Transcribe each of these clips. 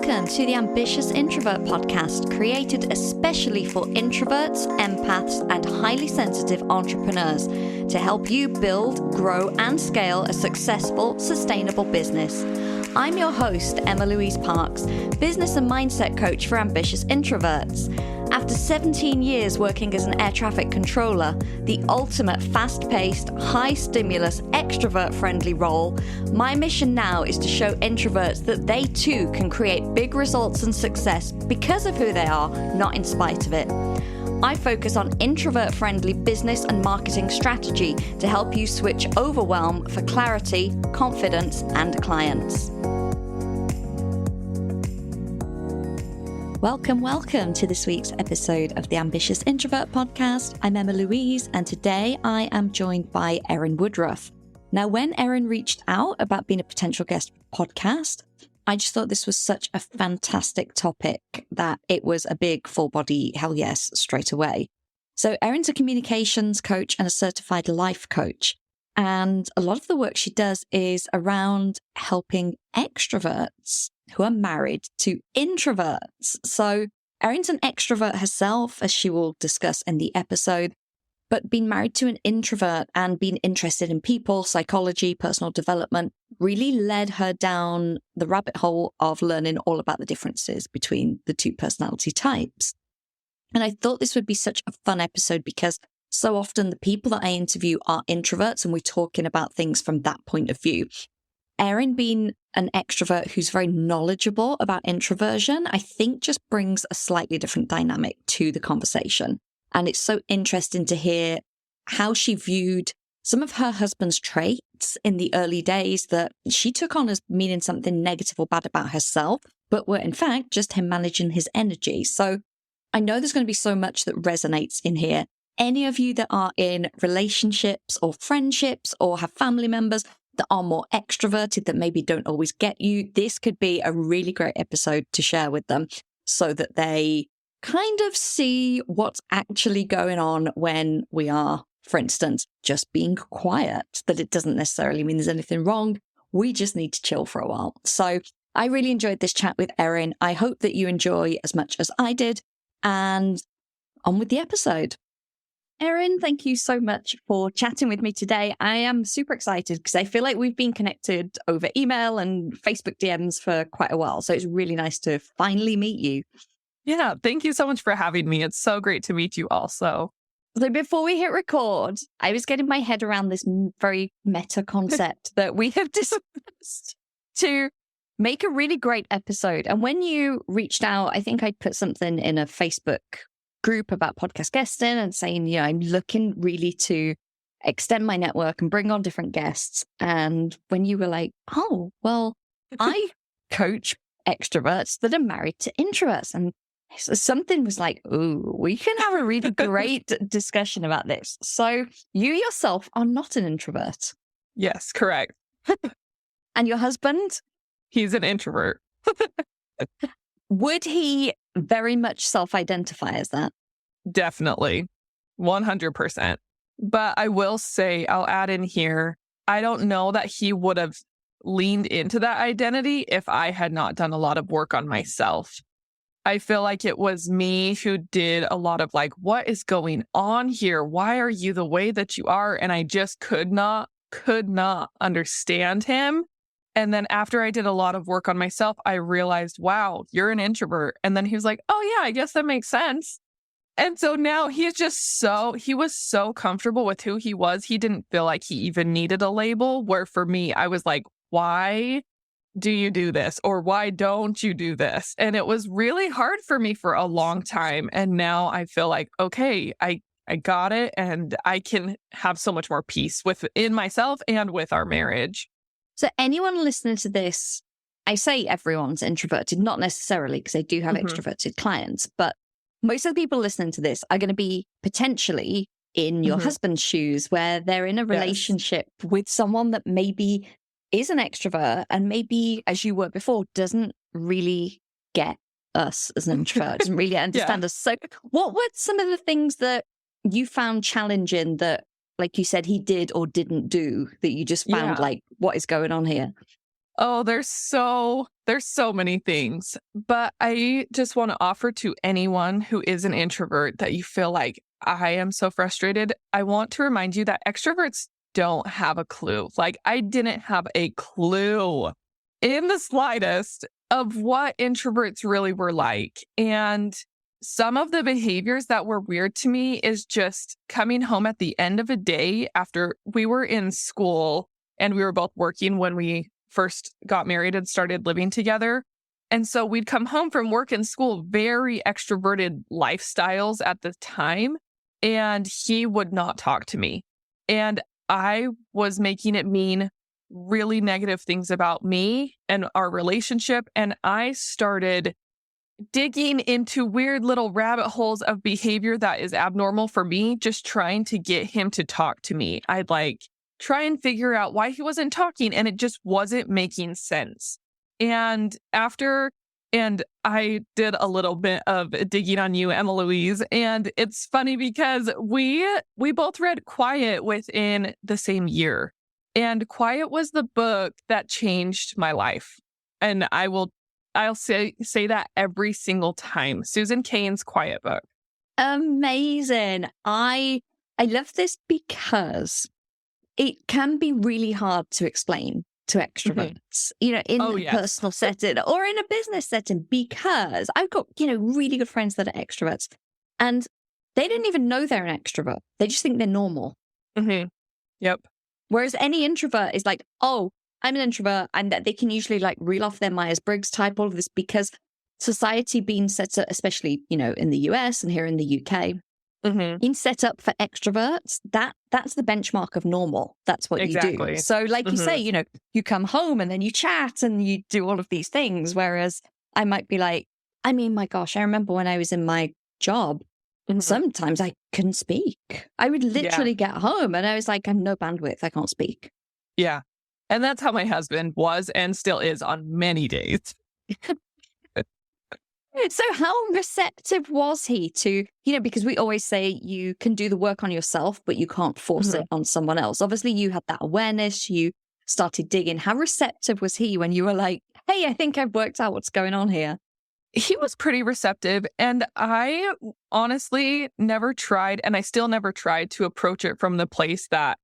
Welcome to the Ambitious Introvert podcast, created especially for introverts, empaths, and highly sensitive entrepreneurs to help you build, grow, and scale a successful, sustainable business. I'm your host, Emma-Louise Parks, business and mindset coach for ambitious introverts. After 17 years working as an air traffic controller, the ultimate fast-paced, high-stimulus, extrovert-friendly role, my mission now is to show introverts that they too can create big results and success because of who they are, not in spite of it. I focus on introvert-friendly business and marketing strategy to help you switch overwhelm for clarity, confidence, and clients. Welcome to this week's episode of the Ambitious Introvert podcast. I'm Emma-Louise, and today I am joined by Erin Woodruff. Now, when Erin reached out about being a potential guest podcast, I just thought this was such a fantastic topic that it was a big full body hell yes straight away. So Erin's a communications coach and a certified life coach. And a lot of the work she does is around helping extroverts who are married to introverts. So Erin's an extrovert herself, as she will discuss in the episode, but being married to an introvert and being interested in people, psychology, personal development really led her down the rabbit hole of learning all about the differences between the two personality types. And I thought this would be such a fun episode because so often the people that I interview are introverts and we're talking about things from that point of view. Erin, being an extrovert who's very knowledgeable about introversion, I think just brings a slightly different dynamic to the conversation. And it's so interesting to hear how she viewed some of her husband's traits in the early days that she took on as meaning something negative or bad about herself, but were in fact just him managing his energy. So I know there's going to be so much that resonates in here. Any of you that are in relationships or friendships or have family members that are more extroverted that maybe don't always get you, this could be a really great episode to share with them so that they kind of see what's actually going on when we are, for instance, just being quiet, that it doesn't necessarily mean there's anything wrong. We just need to chill for a while. So I really enjoyed this chat with Erin. I hope that you enjoy as much as I did. And on with the episode. Erin, thank you so much for chatting with me today. I am super excited because I feel like we've been connected over email and Facebook DMs for quite a while. So it's really nice to finally meet you. Yeah, thank you so much for having me. It's so great to meet you also. So before we hit record, I was getting my head around this very meta concept that we have discussed to make a really great episode. And when you reached out, I think I put something in a Facebook group about podcast guesting and saying, I'm looking really to extend my network and bring on different guests. And when you were like, oh, well, I coach extroverts that are married to introverts. And so something was like, oh, we can have a really great discussion about this. So you yourself are not an introvert. Yes, correct. And your husband? He's an introvert. Would he very much self-identify as that? Definitely. 100%. But I will say, I'll add in here, I don't know that he would have leaned into that identity if I had not done a lot of work on myself. I feel like it was me who did a lot of like, what is going on here? Why are you the way that you are? And I just could not understand him. And then after I did a lot of work on myself, I realized, wow, you're an introvert. And then he was like, oh yeah, I guess that makes sense. And so now he was so comfortable with who he was. He didn't feel like he even needed a label, where for me, I was like, why do you do this? Or why don't you do this? And it was really hard for me for a long time. And now I feel like, okay, I got it. And I can have so much more peace within myself and with our marriage. So anyone listening to this, I say everyone's introverted, not necessarily because I do have extroverted clients, but most of the people listening to this are going to be potentially in your husband's shoes, where they're in a relationship with someone that maybe is an extrovert and maybe, as you were before, doesn't really get us as an introvert, doesn't really understand us. So what were some of the things that you found challenging that, like you said, he did or didn't do that you just found like, what is going on here? Oh, there's so many things. But I just want to offer to anyone who is an introvert that you feel like I am so frustrated. I want to remind you that extroverts don't have a clue. Like I didn't have a clue in the slightest of what introverts really were like. And some of the behaviors that were weird to me is just coming home at the end of a day after we were in school and we were both working when we first got married and started living together. And so we'd come home from work and school, very extroverted lifestyles at the time. And he would not talk to me. And I was making it mean really negative things about me and our relationship. And I started digging into weird little rabbit holes of behavior that is abnormal for me, just trying to get him to talk to me. I'd like try and figure out why he wasn't talking, and it just wasn't making sense. And I did a little bit of digging on you, Emma-Louise, and it's funny because we both read Quiet within the same year. And Quiet was the book that changed my life. And I'll say that every single time. Susan Cain's Quiet book. Amazing. I love this because it can be really hard to explain to extroverts, in a personal setting or in a business setting, because I've got, really good friends that are extroverts and they don't even know they're an extrovert. They just think they're normal. Mm-hmm. Yep. Whereas any introvert is like, oh, I'm an introvert, and that they can usually like reel off their Myers-Briggs type, all of this, because society being set up, especially, in the US and here in the UK, being set up for extroverts, that's the benchmark of normal. That's what you do. So like you say, you come home and then you chat and you do all of these things. Whereas I might be like, my gosh, I remember when I was in my job, sometimes I couldn't speak. I would literally get home and I was like, I have no bandwidth. I can't speak. Yeah. And that's how my husband was and still is on many days. So how receptive was he to, because we always say you can do the work on yourself, but you can't force it on someone else. Obviously, you had that awareness. You started digging. How receptive was he when you were like, hey, I think I've worked out what's going on here? He was pretty receptive. And I honestly never tried, and I still never tried to approach it from the place that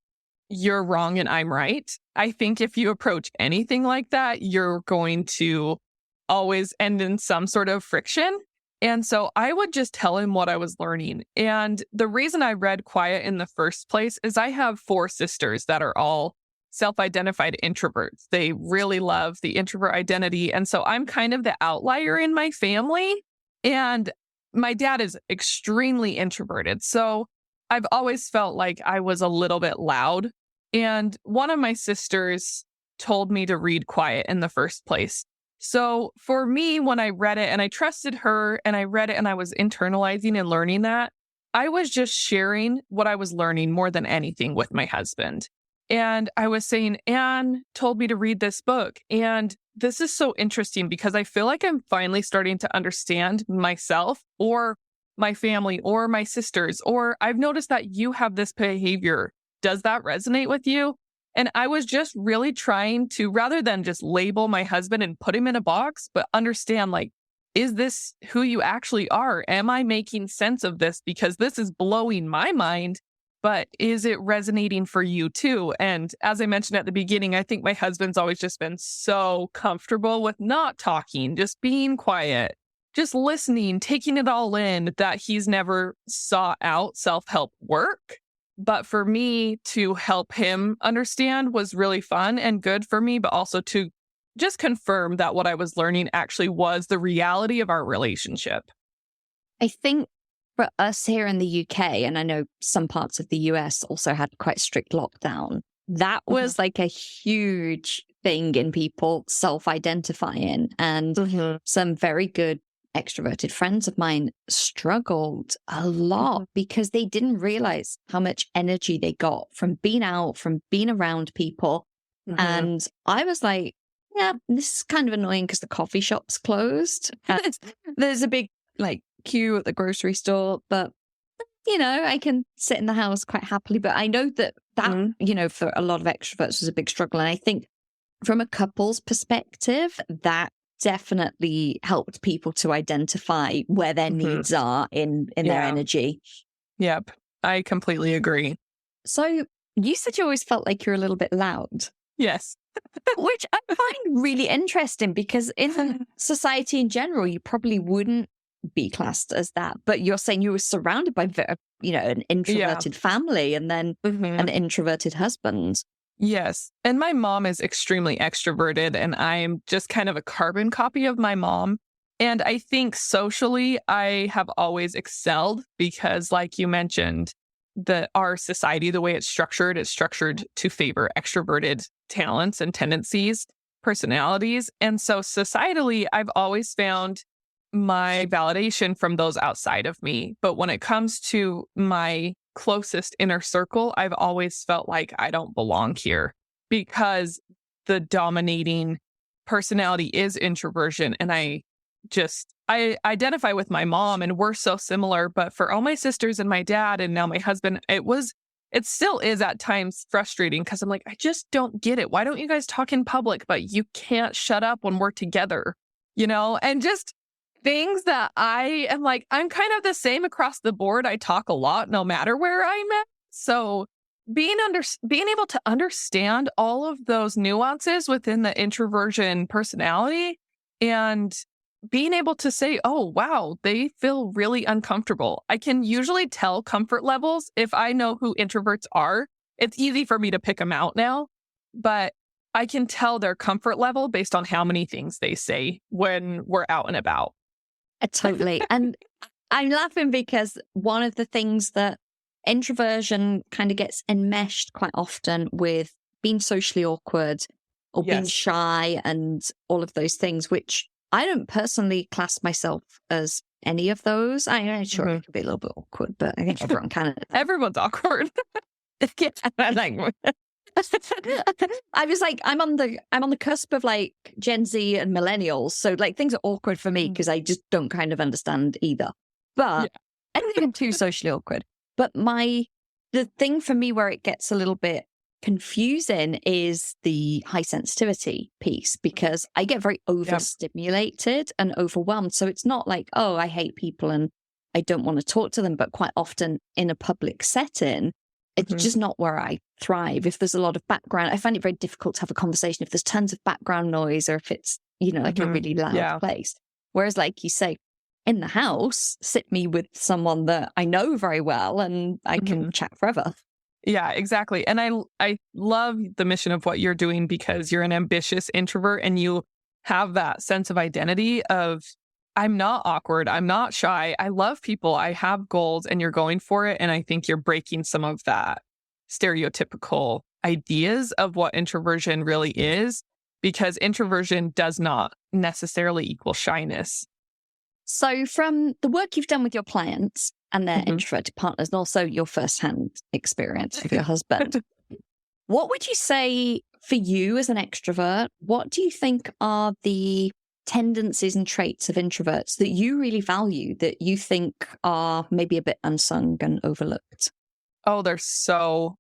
you're wrong and I'm right. I think if you approach anything like that, you're going to always end in some sort of friction. And so I would just tell him what I was learning. And the reason I read Quiet in the first place is I have 4 sisters that are all self-identified introverts. They really love the introvert identity. And so I'm kind of the outlier in my family. And my dad is extremely introverted. So I've always felt like I was a little bit loud. And one of my sisters told me to read Quiet in the first place. So for me, when I read it and I trusted her and I read it and I was internalizing and learning that, I was just sharing what I was learning more than anything with my husband. And I was saying, Anne told me to read this book. And this is so interesting because I feel like I'm finally starting to understand myself or my family or my sisters, or I've noticed that you have this behavior. Does that resonate with you? And I was just really trying to, rather than just label my husband and put him in a box, but understand, like, is this who you actually are? Am I making sense of this? Because this is blowing my mind, but is it resonating for you too? And as I mentioned at the beginning, I think my husband's always just been so comfortable with not talking, just being quiet, just listening, taking it all in, that he's never sought out self-help work. But for me to help him understand was really fun and good for me, but also to just confirm that what I was learning actually was the reality of our relationship. I think for us here in the UK, and I know some parts of the US also had quite strict lockdown, that was like a huge thing in people self-identifying. And some very good extroverted friends of mine struggled a lot because they didn't realize how much energy they got from being out, from being around people. And I was like, yeah, this is kind of annoying because the coffee shop's closed. There's a big queue at the grocery store, but I can sit in the house quite happily. But I know that for a lot of extroverts was a big struggle. And I think from a couple's perspective, that definitely helped people to identify where their needs are in their energy. Yep. I completely agree. So you said you always felt like you're a little bit loud. Yes. Which I find really interesting because in society in general, you probably wouldn't be classed as that. But you're saying you were surrounded by, an introverted family and then an introverted husband. Yes. And my mom is extremely extroverted, and I'm just kind of a carbon copy of my mom. And I think socially, I have always excelled because, like you mentioned, our society, the way it's structured to favor extroverted talents and tendencies, personalities. And so societally, I've always found my validation from those outside of me. But when it comes to my closest inner circle, I've always felt like I don't belong here because the dominating personality is introversion. And I identify with my mom and we're so similar, but for all my sisters and my dad and now my husband, it still is at times frustrating because I'm like, I just don't get it. Why don't you guys talk in public, but you can't shut up when we're together, and just things that I am like, I'm kind of the same across the board. I talk a lot no matter where I'm at. So being able to understand all of those nuances within the introversion personality and being able to say, oh, wow, they feel really uncomfortable. I can usually tell comfort levels if I know who introverts are. It's easy for me to pick them out now, but I can tell their comfort level based on how many things they say when we're out and about. Totally. And I'm laughing because one of the things that introversion kind of gets enmeshed quite often with being socially awkward or being shy and all of those things, which I don't personally class myself as any of those. I'm sure I could be a little bit awkward, but I think everyone can. Everyone's awkward. I was like, I'm on the cusp of like Gen Z and millennials. So like things are awkward for me because I just don't kind of understand either. But I don't think I'm too socially awkward. But the thing for me where it gets a little bit confusing is the high sensitivity piece because I get very overstimulated and overwhelmed. So it's not like, oh, I hate people and I don't want to talk to them. But quite often in a public setting, it's just not where I thrive. If there's a lot of background, I find it very difficult to have a conversation if there's tons of background noise or if it's, like a really loud place. Whereas like you say, in the house, sit me with someone that I know very well and I can chat forever. Yeah, exactly. And I love the mission of what you're doing because you're an ambitious introvert and you have that sense of identity of I'm not awkward. I'm not shy. I love people. I have goals and you're going for it. And I think you're breaking some of that stereotypical ideas of what introversion really is because introversion does not necessarily equal shyness. So from the work you've done with your clients and their introverted partners and also your firsthand experience with your husband, what would you say for you as an extrovert, what do you think are the tendencies and traits of introverts that you really value that you think are maybe a bit unsung and overlooked? Oh, there's so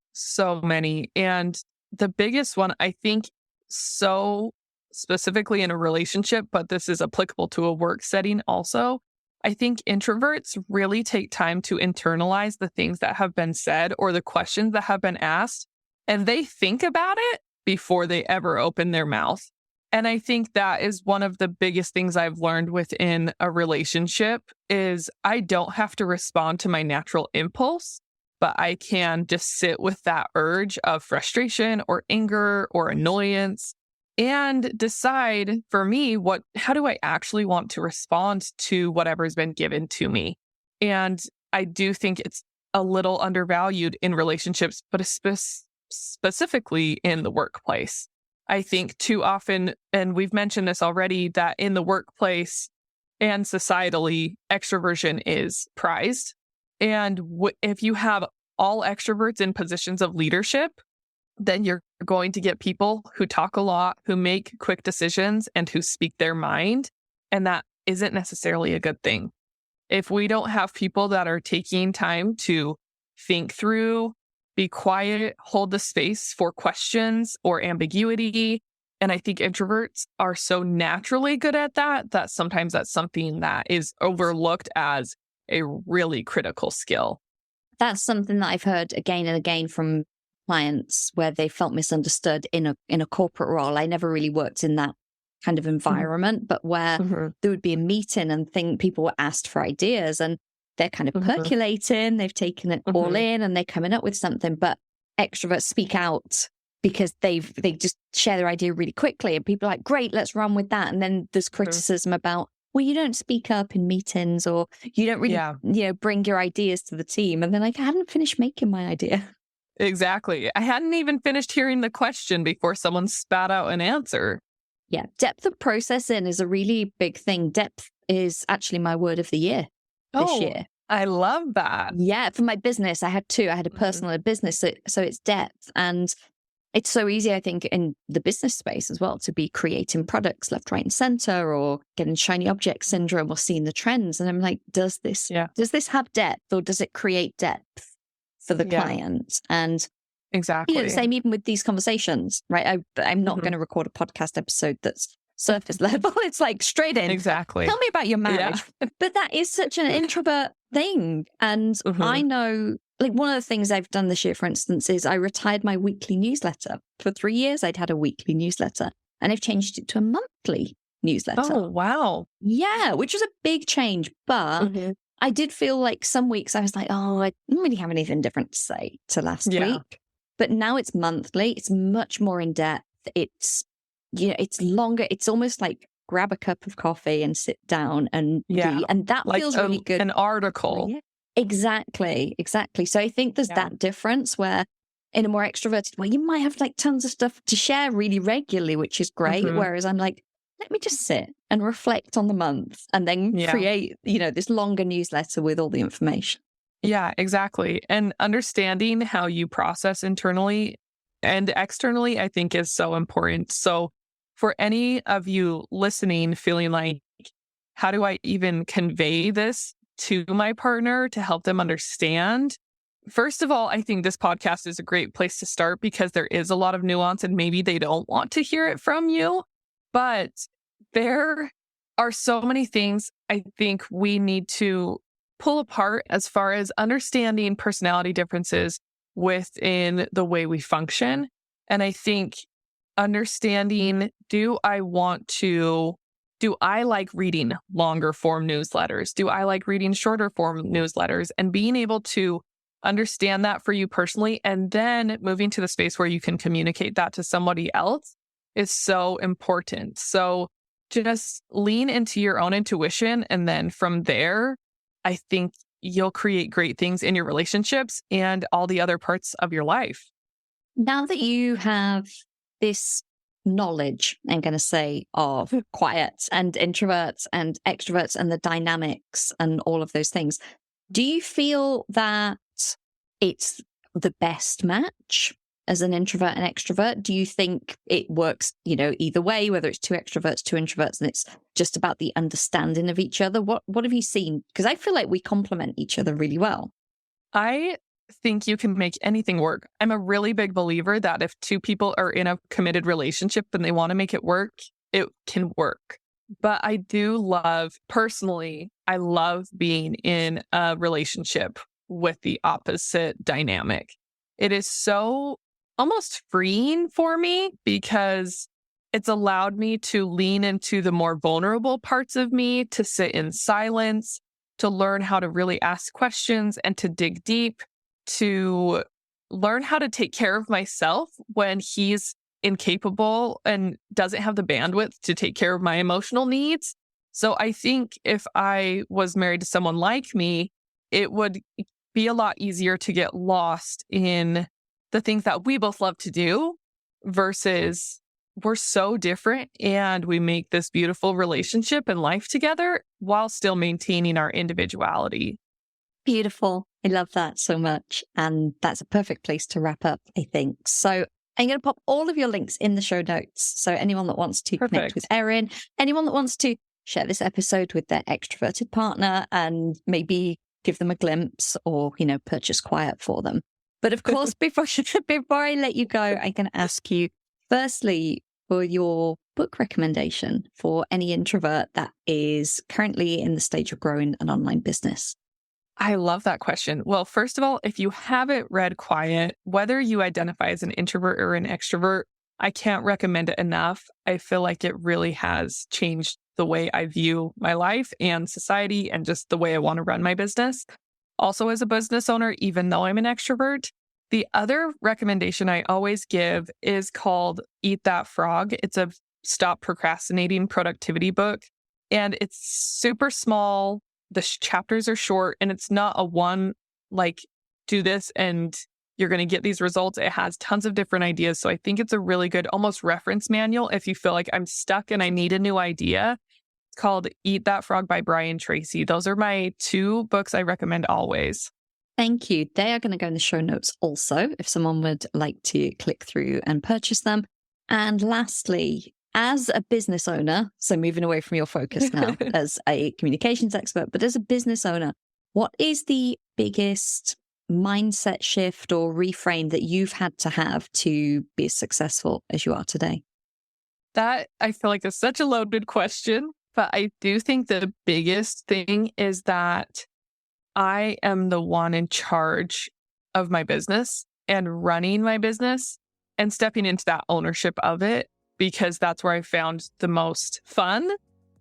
many. And the biggest one, I think, so specifically in a relationship, but this is applicable to a work setting also. I think introverts really take time to internalize the things that have been said or the questions that have been asked, and they think about it before they ever open their mouth. And I think that is one of the biggest things I've learned within a relationship is I don't have to respond to my natural impulse, but I can just sit with that urge of frustration or anger or annoyance and decide for me, how do I actually want to respond to whatever's been given to me? And I do think it's a little undervalued in relationships, but specifically in the workplace. I think too often, and we've mentioned this already, that in the workplace and societally, extroversion is prized. And if you have all extroverts in positions of leadership, then you're going to get people who talk a lot, who make quick decisions, and who speak their mind. And that isn't necessarily a good thing. If we don't have people that are taking time to think through, be quiet, hold the space for questions or ambiguity, And I think introverts are so naturally good at that sometimes that's something that is overlooked as a really critical skill. That's something that I've heard again and again from clients where they felt misunderstood in a corporate role. I never really worked in that kind of environment, but where there would be a meeting and people were asked for ideas and they're kind of percolating, they've taken it all in and they're coming up with something, but extroverts speak out because they just share their idea really quickly and people are like, great, let's run with that. And then there's criticism about, well, you don't speak up in meetings or you don't really, bring your ideas to the team. And then like, I hadn't finished making my idea. Exactly. I hadn't even finished hearing the question before someone spat out an answer. Yeah. Depth of processing is a really big thing. Depth is actually my word of the year this year. I love that. Yeah. For my business, I had two. I had a personal and a business. So it's depth. And it's so easy, I think, in the business space as well to be creating products left, right, and center or getting shiny object syndrome or seeing the trends. And I'm like, does this have depth or does it create depth for the client? And exactly. Same even with these conversations, right? I'm not going to record a podcast episode that's surface level. It's like straight in. Exactly. Tell me about your marriage. Yeah. But that is such an introvert thing. And I know, like one of the things I've done this year, for instance, is I retired my weekly newsletter. For 3 years, I'd had a weekly newsletter and I've changed it to a monthly newsletter. Oh, wow. Yeah, which was a big change. But I did feel like some weeks I was like, oh, I didn't really have anything different to say to last week. But now it's monthly. It's much more in depth. It's, it's longer. It's almost like grab a cup of coffee and sit down and read. And that like feels really good. An article. Yeah. Exactly. So I think there's that difference where in a more extroverted way, you might have like tons of stuff to share really regularly, which is great. Whereas I'm like, let me just sit and reflect on the month and then create, this longer newsletter with all the information. Yeah, exactly. And understanding how you process internally and externally, I think is so important. So for any of you listening, feeling like, how do I even convey this to my partner to help them understand? First of all, I think this podcast is a great place to start because there is a lot of nuance and maybe they don't want to hear it from you. But there are so many things I think we need to pull apart as far as understanding personality differences within the way we function. And I think understanding, do I like reading longer form newsletters? Do I like reading shorter form newsletters? And being able to understand that for you personally, and then moving to the space where you can communicate that to somebody else is so important. So just lean into your own intuition. And then from there, I think you'll create great things in your relationships and all the other parts of your life. Now that you have this knowledge, I'm going to say, of quiet and introverts and extroverts and the dynamics and all of those things, do you feel that it's the best match as an introvert and extrovert? Do you think it works, either way, whether it's two extroverts, two introverts, and it's just about the understanding of each other? What have you seen? Because I feel like we complement each other really well. I think you can make anything work. I'm a really big believer that if two people are in a committed relationship and they want to make it work, it can work. But I do personally, I love being in a relationship with the opposite dynamic. It is so almost freeing for me because it's allowed me to lean into the more vulnerable parts of me, to sit in silence, to learn how to really ask questions and to dig deep, to learn how to take care of myself when he's incapable and doesn't have the bandwidth to take care of my emotional needs. So I think if I was married to someone like me, it would be a lot easier to get lost in the things that we both love to do versus we're so different and we make this beautiful relationship and life together while still maintaining our individuality. Beautiful. I love that so much. And that's a perfect place to wrap up, I think. So I'm going to pop all of your links in the show notes. So anyone that wants to connect with Erin, anyone that wants to share this episode with their extroverted partner and maybe give them a glimpse or, purchase quiet for them. But of course, before I let you go, I'm going to ask you, firstly, for your book recommendation for any introvert that is currently in the stage of growing an online business? I love that question. Well, first of all, if you haven't read Quiet, whether you identify as an introvert or an extrovert, I can't recommend it enough. I feel like it really has changed the way I view my life and society and just the way I want to run my business. Also, as a business owner, even though I'm an extrovert, the other recommendation I always give is called Eat That Frog. It's a stop procrastinating productivity book, and it's super small. The chapters are short, and it's not a one, like, do this and you're going to get these results. It has tons of different ideas. So I think it's a really good almost reference manual if you feel like I'm stuck and I need a new idea. It's called Eat That Frog by Brian Tracy. Those are my 2 books I recommend always. Thank you. They are going to go in the show notes also, if someone would like to click through and purchase them. And lastly, as a business owner, so moving away from your focus now as a communications expert, but as a business owner, what is the biggest mindset shift or reframe that you've had to have to be as successful as you are today? That I feel like is such a loaded question, but I do think the biggest thing is that I am the one in charge of my business and running my business and stepping into that ownership of it, because that's where I found the most fun,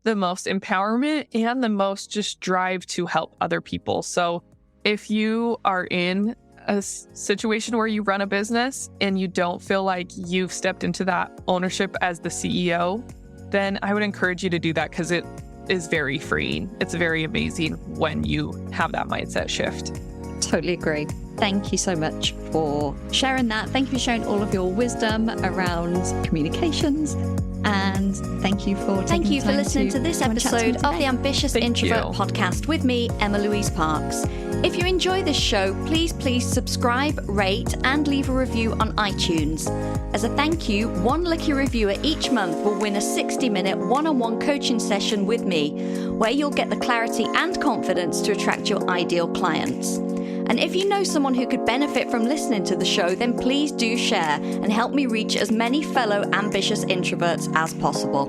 the most empowerment, and the most just drive to help other people. So if you are in a situation where you run a business and you don't feel like you've stepped into that ownership as the CEO, then I would encourage you to do that, because it is very freeing. It's very amazing when you have that mindset shift. Totally agree. Thank you so much for sharing that. Thank you for sharing all of your wisdom around communications. And thank you for listening to this episode of the Ambitious Introvert podcast with me, Emma-Louise Parks. If you enjoy this show, please subscribe, rate, and leave a review on iTunes. As a thank you, one lucky reviewer each month will win a 60-minute one-on-one coaching session with me, where you'll get the clarity and confidence to attract your ideal clients. And if you know someone who could benefit from listening to the show, then please do share and help me reach as many fellow ambitious introverts as possible.